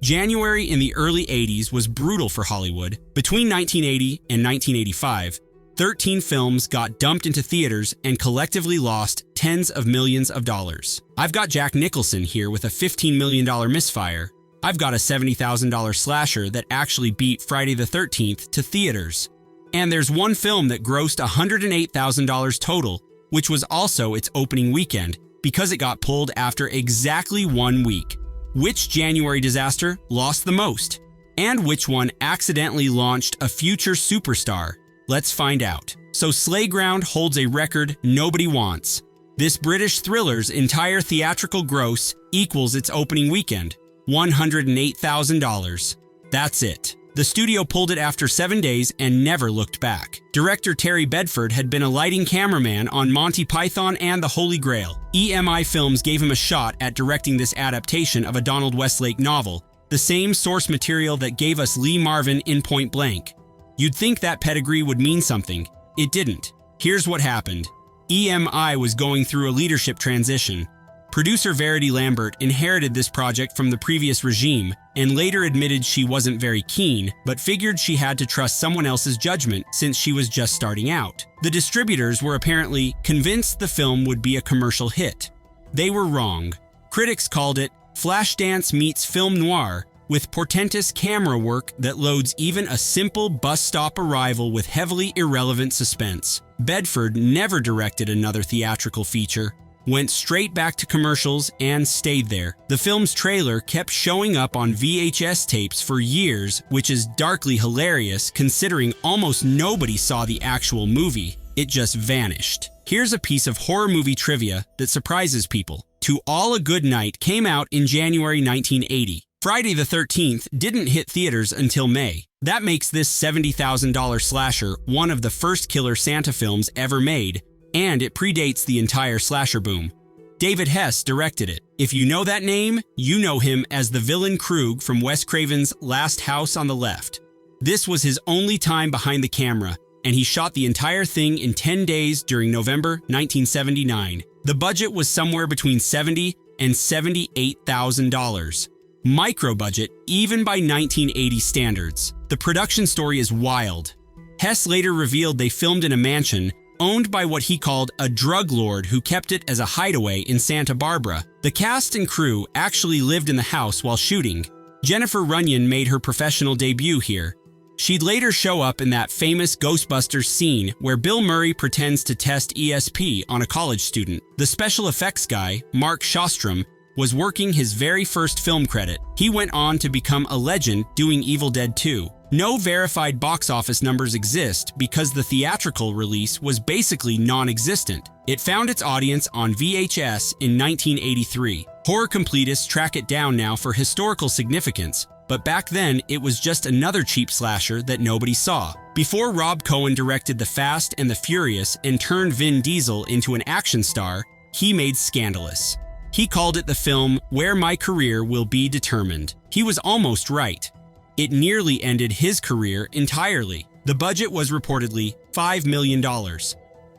January in the early 80s was brutal for Hollywood. Between 1980 and 1985, 13 films got dumped into theaters and collectively lost tens of millions of dollars. I've got Jack Nicholson here with a $15 million misfire. I've got a $70,000 slasher that actually beat Friday the 13th to theaters. And there's one film that grossed $108,000 total, which was also its opening weekend, because it got pulled after exactly 1 week. Which January disaster lost the most? And which one accidentally launched a future superstar? Let's find out. So Slayground holds a record nobody wants. This British thriller's entire theatrical gross equals its opening weekend, $108,000. That's it. The studio pulled it after 7 days and never looked back. Director Terry Bedford had been a lighting cameraman on Monty Python and the Holy Grail. EMI Films gave him a shot at directing this adaptation of a Donald Westlake novel, the same source material that gave us Lee Marvin in Point Blank. You'd think that pedigree would mean something. It didn't. Here's what happened. EMI was going through a leadership transition. Producer Verity Lambert inherited this project from the previous regime and later admitted she wasn't very keen, but figured she had to trust someone else's judgment since she was just starting out. The distributors were apparently convinced the film would be a commercial hit. They were wrong. Critics called it Flashdance meets film noir, with portentous camera work that loads even a simple bus stop arrival with heavily irrelevant suspense. Bedford never directed another theatrical feature, went straight back to commercials, and stayed there. The film's trailer kept showing up on VHS tapes for years, which is darkly hilarious considering almost nobody saw the actual movie. It just vanished. Here's a piece of horror movie trivia that surprises people. To All a Goodnight came out in January 1980. Friday the 13th didn't hit theaters until May. That makes this $70,000 slasher one of the first killer Santa films ever made, and it predates the entire slasher boom. David Hess directed it. If you know that name, you know him as the villain Krug from Wes Craven's Last House on the Left. This was his only time behind the camera, and he shot the entire thing in 10 days during November 1979. The budget was somewhere between $70,000 and $78,000. Micro budget, even by 1980 standards. The production story is wild. Hess later revealed they filmed in a mansion owned by what he called a drug lord who kept it as a hideaway in Santa Barbara. The cast and crew actually lived in the house while shooting. Jennifer Runyon made her professional debut here. She'd later show up in that famous Ghostbusters scene where Bill Murray pretends to test ESP on a college student. The special effects guy, Mark Shostrom, was working his very first film credit. He went on to become a legend doing Evil Dead 2. No verified box office numbers exist because the theatrical release was basically non-existent. It found its audience on VHS in 1983. Horror completists track it down now for historical significance, but back then it was just another cheap slasher that nobody saw. Before Rob Cohen directed The Fast and the Furious and turned Vin Diesel into an action star, he made Scandalous. He called it the film where my career will be determined. He was almost right. It nearly ended his career entirely. The budget was reportedly $5 million.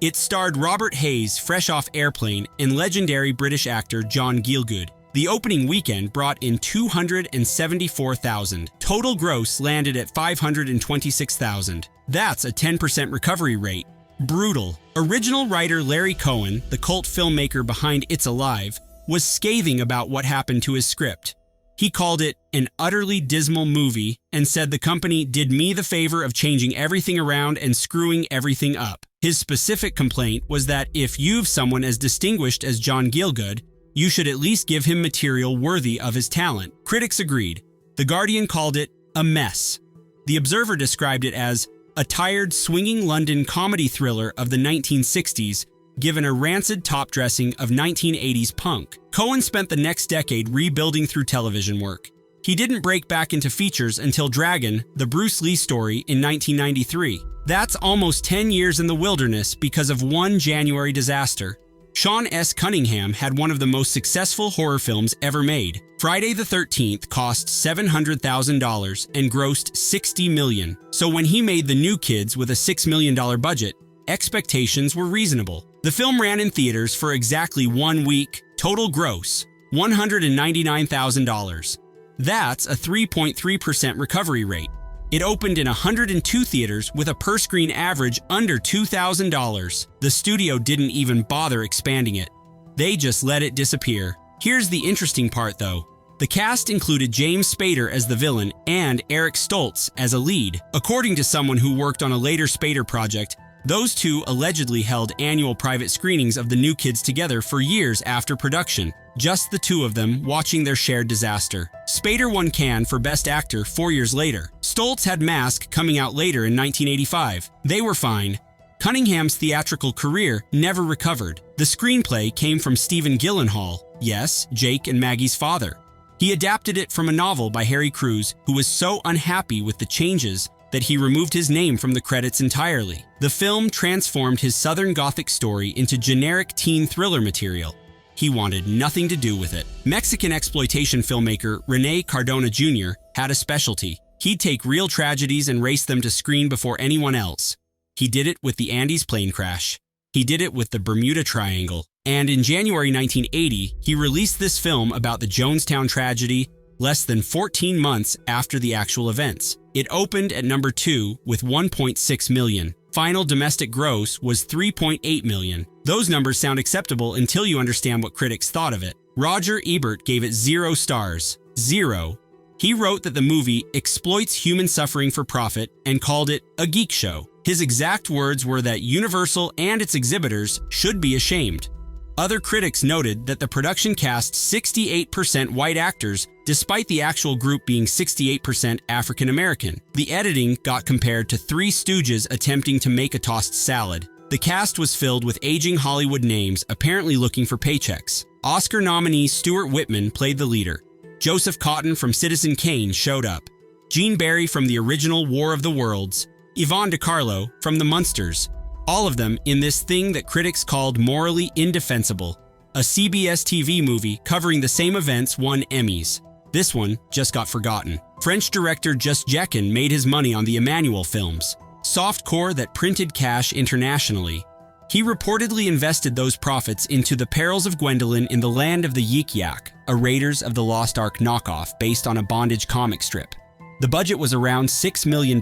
It starred Robert Hayes, fresh off Airplane, and legendary British actor John Gielgud. The opening weekend brought in $274,000. Total gross landed at $526,000. That's a 10% recovery rate. Brutal. Original writer Larry Cohen, the cult filmmaker behind It's Alive, was scathing about what happened to his script. He called it an utterly dismal movie and said the company did me the favor of changing everything around and screwing everything up. His specific complaint was that if you've someone as distinguished as John Gielgud, you should at least give him material worthy of his talent. Critics agreed. The Guardian called it a mess. The Observer described it as a tired, swinging London comedy thriller of the 1960s, given a rancid top-dressing of 1980s punk. Cohen spent the next decade rebuilding through television work. He didn't break back into features until Dragon, the Bruce Lee story, in 1993. That's almost 10 years in the wilderness because of one January disaster. Sean S. Cunningham had one of the most successful horror films ever made. Friday the 13th cost $700,000 and grossed $60 million. So when he made The New Kids with a $6 million budget, expectations were reasonable. The film ran in theaters for exactly 1 week. Total gross, $199,000. That's a 3.3% recovery rate. It opened in 102 theaters with a per-screen average under $2,000. The studio didn't even bother expanding it. They just let it disappear. Here's the interesting part, though. The cast included James Spader as the villain and Eric Stoltz as a lead. According to someone who worked on a later Spader project, those two allegedly held annual private screenings of The New Kids together for years after production, just the two of them watching their shared disaster. Spader won Cannes for Best Actor 4 years later. Stoltz had Mask coming out later in 1985. They were fine. Cunningham's theatrical career never recovered. The screenplay came from Stephen Gyllenhaal, yes, Jake and Maggie's father. He adapted it from a novel by Harry Crews, who was so unhappy with the changes that he removed his name from the credits entirely. The film transformed his Southern Gothic story into generic teen thriller material. He wanted nothing to do with it. Mexican exploitation filmmaker René Cardona Jr. had a specialty. He'd take real tragedies and race them to screen before anyone else. He did it with the Andes plane crash. He did it with the Bermuda Triangle. And in January 1980, he released this film about the Jonestown tragedy less than 14 months after the actual events. It opened at number 2 with 1.6 million. Final domestic gross was 3.8 million. Those numbers sound acceptable until you understand what critics thought of it. Roger Ebert gave it 0 stars. 0. He wrote that the movie exploits human suffering for profit and called it a geek show. His exact words were that Universal and its exhibitors should be ashamed. Other critics noted that the production cast 68% white actors, despite the actual group being 68% African American. The editing got compared to Three Stooges attempting to make a tossed salad. The cast was filled with aging Hollywood names apparently looking for paychecks. Oscar nominee Stuart Whitman played the leader. Joseph Cotton from Citizen Kane showed up. Gene Barry from the original War of the Worlds. Yvonne DiCarlo from The Munsters. All of them in this thing that critics called morally indefensible. A CBS TV movie covering the same events won Emmys. This one just got forgotten. French director Just Jekin made his money on the Emmanuel films, softcore that printed cash internationally. He reportedly invested those profits into the Perils of Gwendoline in the Land of the Yik Yak, a Raiders of the Lost Ark knockoff based on a bondage comic strip. The budget was around $6 million.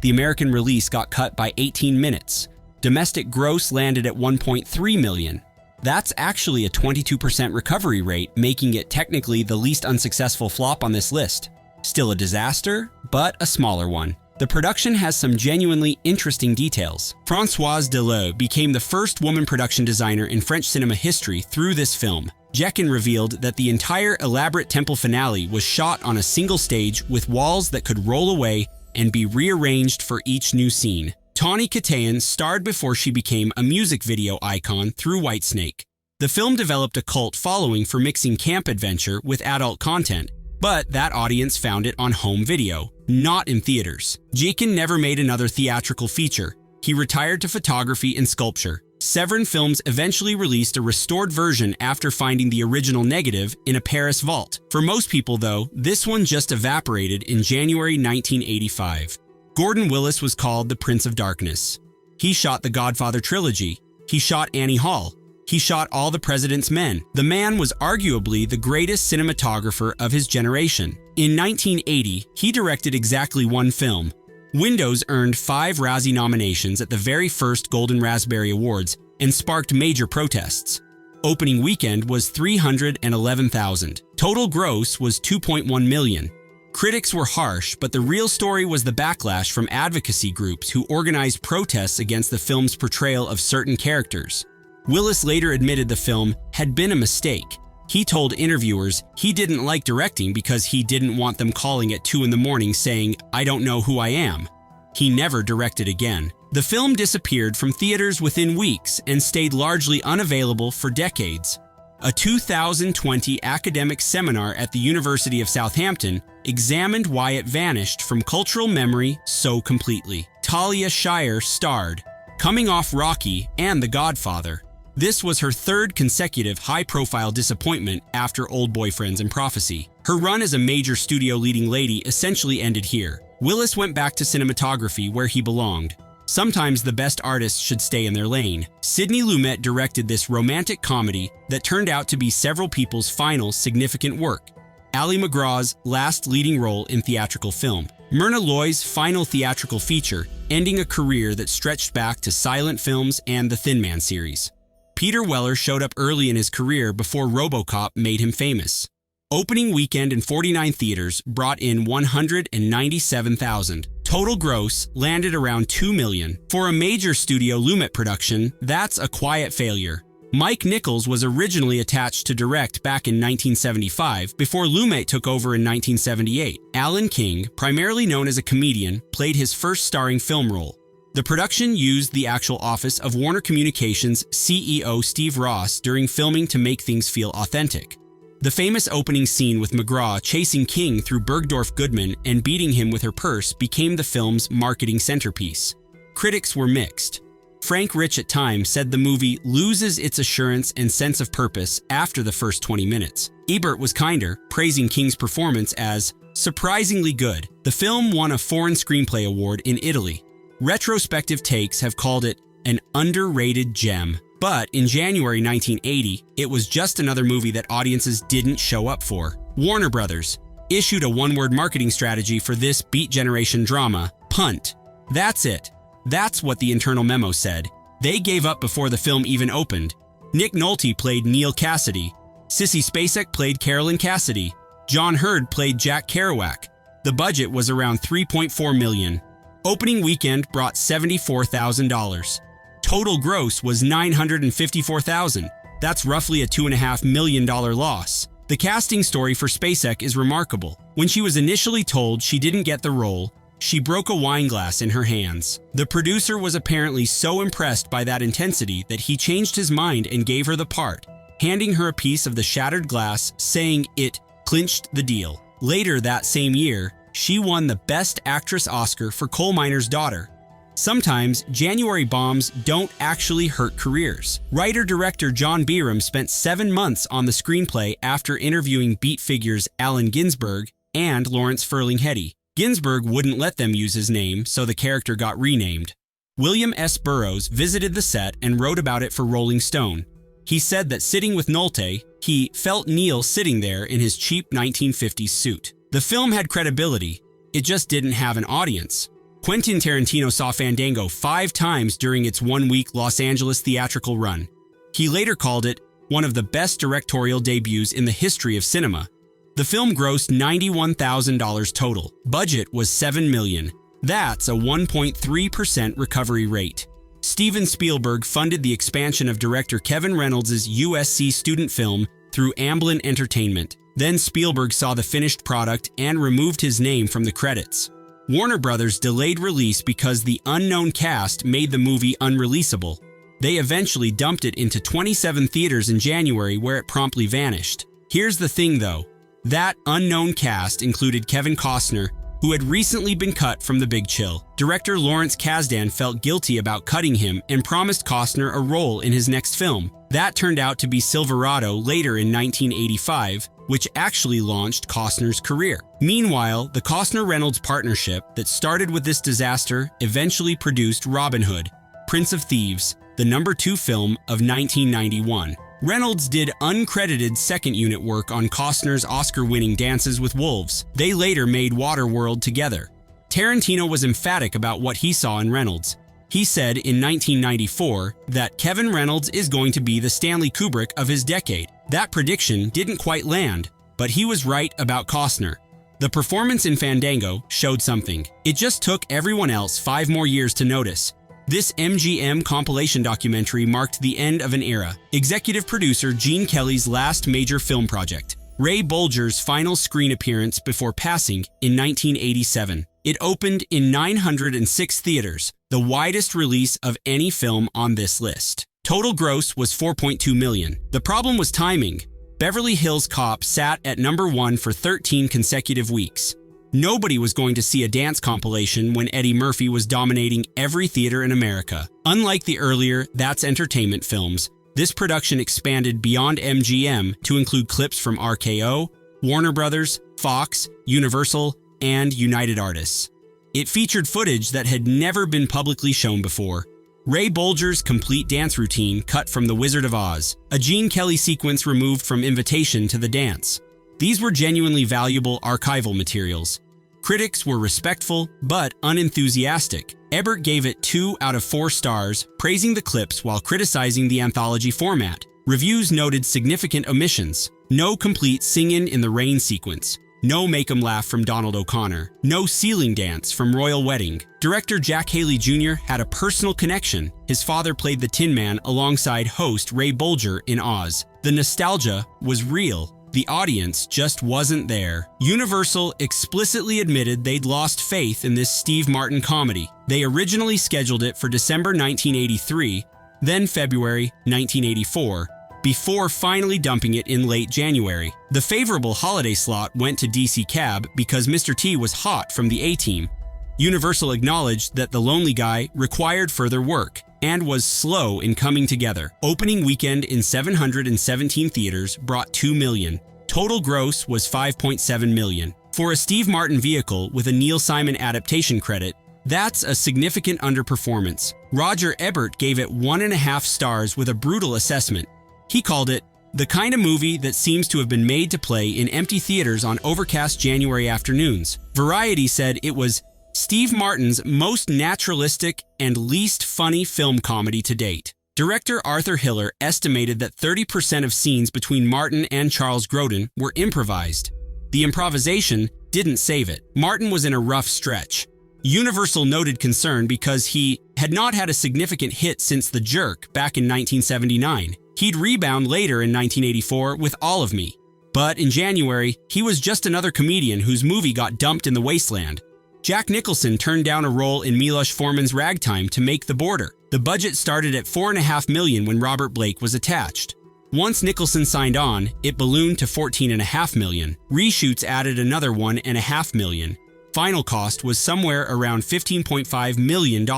The American release got cut by 18 minutes. Domestic gross landed at 1.3 million. That's actually a 22% recovery rate, making it technically the least unsuccessful flop on this list. Still a disaster, but a smaller one. The production has some genuinely interesting details. Françoise Deleu became the first woman production designer in French cinema history through this film. Jekin revealed that the entire elaborate temple finale was shot on a single stage with walls that could roll away and be rearranged for each new scene. Tawny Kitaen starred before she became a music video icon through Whitesnake. The film developed a cult following for mixing camp adventure with adult content, but that audience found it on home video, not in theaters. Jekin never made another theatrical feature. He retired to photography and sculpture. Severin Films eventually released a restored version after finding the original negative in a Paris vault. For most people, though, this one just evaporated in January 1985. Gordon Willis was called the Prince of Darkness. He shot the Godfather trilogy. He shot Annie Hall. He shot All the President's Men. The man was arguably the greatest cinematographer of his generation. In 1980, he directed exactly one film. Windows earned 5 Razzie nominations at the very first Golden Raspberry Awards and sparked major protests. Opening weekend was 311,000. Total gross was 2.1 million. Critics were harsh, but the real story was the backlash from advocacy groups who organized protests against the film's portrayal of certain characters. Willis later admitted the film had been a mistake. He told interviewers he didn't like directing because he didn't want them calling at 2 in the morning saying, "I don't know who I am." He never directed again. The film disappeared from theaters within weeks and stayed largely unavailable for decades. A 2020 academic seminar at the University of Southampton examined why it vanished from cultural memory so completely. Talia Shire starred, coming off Rocky and The Godfather. This was her 3rd consecutive high-profile disappointment after Old Boyfriends and Prophecy. Her run as a major studio leading lady essentially ended here. Willis went back to cinematography where he belonged. Sometimes the best artists should stay in their lane. Sidney Lumet directed this romantic comedy that turned out to be several people's final significant work. Ali MacGraw's last leading role in theatrical film. Myrna Loy's final theatrical feature, ending a career that stretched back to silent films and the Thin Man series. Peter Weller showed up early in his career before RoboCop made him famous. Opening weekend in 49 theaters brought in $197,000. Total gross landed around $2 million. For a major studio Lumet production, that's a quiet failure. Mike Nichols was originally attached to direct back in 1975 before Lumet took over in 1978. Alan King, primarily known as a comedian, played his first starring film role. The production used the actual office of Warner Communications CEO Steve Ross during filming to make things feel authentic. The famous opening scene with MacGraw chasing King through Bergdorf Goodman and beating him with her purse became the film's marketing centerpiece. Critics were mixed. Frank Rich at times said the movie loses its assurance and sense of purpose after the first 20 minutes. Ebert was kinder, praising King's performance as surprisingly good. The film won a Foreign Screenplay Award in Italy. Retrospective takes have called it an underrated gem. But in January 1980, it was just another movie that audiences didn't show up for. Warner Brothers issued a one-word marketing strategy for this Beat Generation drama, punt. That's it. That's what the internal memo said. They gave up before the film even opened. Nick Nolte played Neil Cassidy. Sissy Spacek played Carolyn Cassidy. John Hurd played Jack Kerouac. The budget was around $3.4 million. Opening weekend brought $74,000. Total gross was $954,000. That's roughly a $2.5 million loss. The casting story for Spacek is remarkable. When she was initially told she didn't get the role, she broke a wine glass in her hands. The producer was apparently so impressed by that intensity that he changed his mind and gave her the part, handing her a piece of the shattered glass, saying it clinched the deal. Later that same year, she won the Best Actress Oscar for Coal Miner's Daughter. Sometimes, January bombs don't actually hurt careers. Writer-director John Byram spent 7 months on the screenplay after interviewing Beat figures Allen Ginsberg and Lawrence Ferlinghetti. Ginsberg wouldn't let them use his name, so the character got renamed. William S. Burroughs visited the set and wrote about it for Rolling Stone. He said that sitting with Nolte, he felt Neil sitting there in his cheap 1950s suit. The film had credibility, it just didn't have an audience. Quentin Tarantino saw Fandango 5 times during its 1-week Los Angeles theatrical run. He later called it one of the best directorial debuts in the history of cinema. The film grossed $91,000 total. Budget was $7 million. That's a 1.3% recovery rate. Steven Spielberg funded the expansion of director Kevin Reynolds' USC student film through Amblin Entertainment. Then Spielberg saw the finished product and removed his name from the credits. Warner Brothers delayed release because the unknown cast made the movie unreleasable. They eventually dumped it into 27 theaters in January, where it promptly vanished. Here's the thing though, that unknown cast included Kevin Costner, who had recently been cut from The Big Chill. Director Lawrence Kasdan felt guilty about cutting him and promised Costner a role in his next film. That turned out to be Silverado later in 1985, which actually launched Costner's career. Meanwhile, the Costner-Reynolds partnership that started with this disaster eventually produced Robin Hood, Prince of Thieves, the #2 film of 1991. Reynolds did uncredited second unit work on Costner's Oscar-winning Dances with Wolves. They later made Waterworld together. Tarantino was emphatic about what he saw in Reynolds. He said in 1994 that Kevin Reynolds is going to be the Stanley Kubrick of his decade. That prediction didn't quite land, but he was right about Costner. The performance in Fandango showed something. It just took everyone else 5 more years to notice. This MGM compilation documentary marked the end of an era. Executive producer Gene Kelly's last major film project. Ray Bolger's final screen appearance before passing in 1987. It opened in 906 theaters, the widest release of any film on this list. Total gross was $4.2 million. The problem was timing. Beverly Hills Cop sat at #1 for 13 consecutive weeks. Nobody was going to see a dance compilation when Eddie Murphy was dominating every theater in America. Unlike the earlier That's Entertainment films, this production expanded beyond MGM to include clips from RKO, Warner Brothers, Fox, Universal, and United Artists. It featured footage that had never been publicly shown before. Ray Bolger's complete dance routine cut from The Wizard of Oz, a Gene Kelly sequence removed from Invitation to the Dance. These were genuinely valuable archival materials. Critics were respectful, but unenthusiastic. Ebert gave it 2 out of 4 stars, praising the clips while criticizing the anthology format. Reviews noted significant omissions. No complete singin' in the rain sequence. No Make 'em Laugh from Donald O'Connor. No ceiling dance from Royal Wedding. Director Jack Haley Jr. had a personal connection. His father played the Tin Man alongside host Ray Bolger in Oz. The nostalgia was real. The audience just wasn't there. Universal explicitly admitted they'd lost faith in this Steve Martin comedy. They originally scheduled it for December 1983, then February 1984, before finally dumping it in late January. The favorable holiday slot went to DC Cab because Mr. T was hot from the A-Team. Universal acknowledged that The Lonely Guy required further work and was slow in coming together. Opening weekend in 717 theaters brought $2 million. Total gross was $5.7 million. For a Steve Martin vehicle with a Neil Simon adaptation credit, that's a significant underperformance. Roger Ebert gave it 1.5 stars with a brutal assessment. He called it the kind of movie that seems to have been made to play in empty theaters on overcast January afternoons. Variety said it was Steve Martin's most naturalistic and least funny film comedy to date. Director Arthur Hiller estimated that 30% of scenes between Martin and Charles Grodin were improvised. The improvisation didn't save it. Martin was in a rough stretch. Universal noted concern because he had not had a significant hit since The Jerk back in 1979. He'd rebound later in 1984 with All of Me. But in January, he was just another comedian whose movie got dumped in the wasteland. Jack Nicholson turned down a role in Milos Forman's Ragtime to make The Border. The budget started at $4.5 million when Robert Blake was attached. Once Nicholson signed on, it ballooned to $14.5 million. Reshoots added another $1.5 million. Final cost was somewhere around $15.5 million.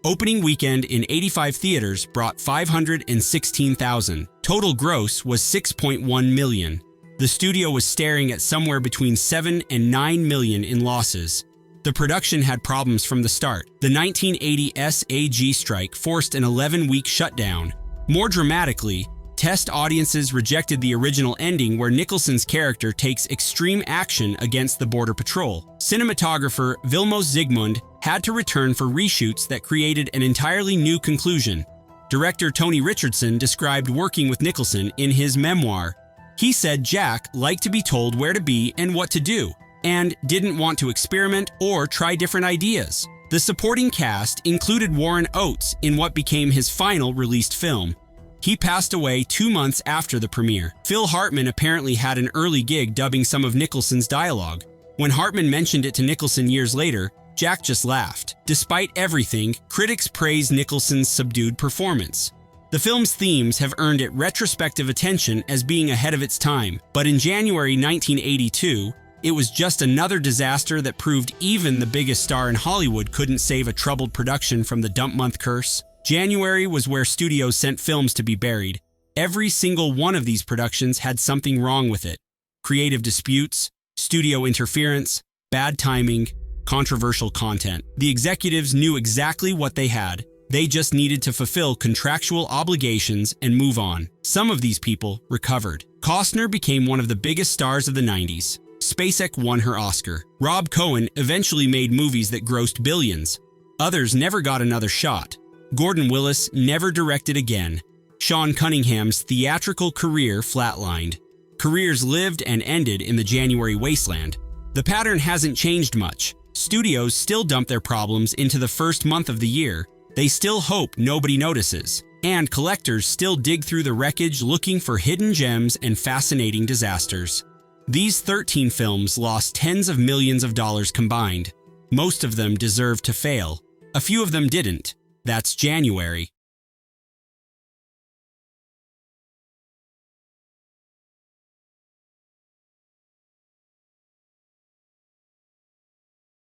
Opening weekend in 85 theaters brought $516,000. Total gross was $6.1 million. The studio was staring at somewhere between $7 and $9 million in losses. The production had problems from the start. The 1980 SAG strike forced an 11-week shutdown. More dramatically, test audiences rejected the original ending where Nicholson's character takes extreme action against the Border Patrol. Cinematographer Vilmos Zsigmond had to return for reshoots that created an entirely new conclusion. Director Tony Richardson described working with Nicholson in his memoir. He said Jack liked to be told where to be and what to do, and didn't want to experiment or try different ideas. The supporting cast included Warren Oates in what became his final released film. He passed away 2 months after the premiere. Phil Hartman apparently had an early gig dubbing some of Nicholson's dialogue. When Hartman mentioned it to Nicholson years later, Jack just laughed. Despite everything, critics praised Nicholson's subdued performance. The film's themes have earned it retrospective attention as being ahead of its time, but in January 1982, it was just another disaster that proved even the biggest star in Hollywood couldn't save a troubled production from the dump month curse. January was where studios sent films to be buried. Every single one of these productions had something wrong with it. Creative disputes, studio interference, bad timing, controversial content. The executives knew exactly what they had. They just needed to fulfill contractual obligations and move on. Some of these people recovered. Costner became one of the biggest stars of the 90s. Spacek won her Oscar. Rob Cohen eventually made movies that grossed billions. Others never got another shot. Gordon Willis never directed again. Sean Cunningham's theatrical career flatlined. Careers lived and ended in the January wasteland. The pattern hasn't changed much. Studios still dump their problems into the first month of the year. They still hope nobody notices. And collectors still dig through the wreckage looking for hidden gems and fascinating disasters. These 13 films lost tens of millions of dollars combined. Most of them deserved to fail. A few of them didn't. That's January.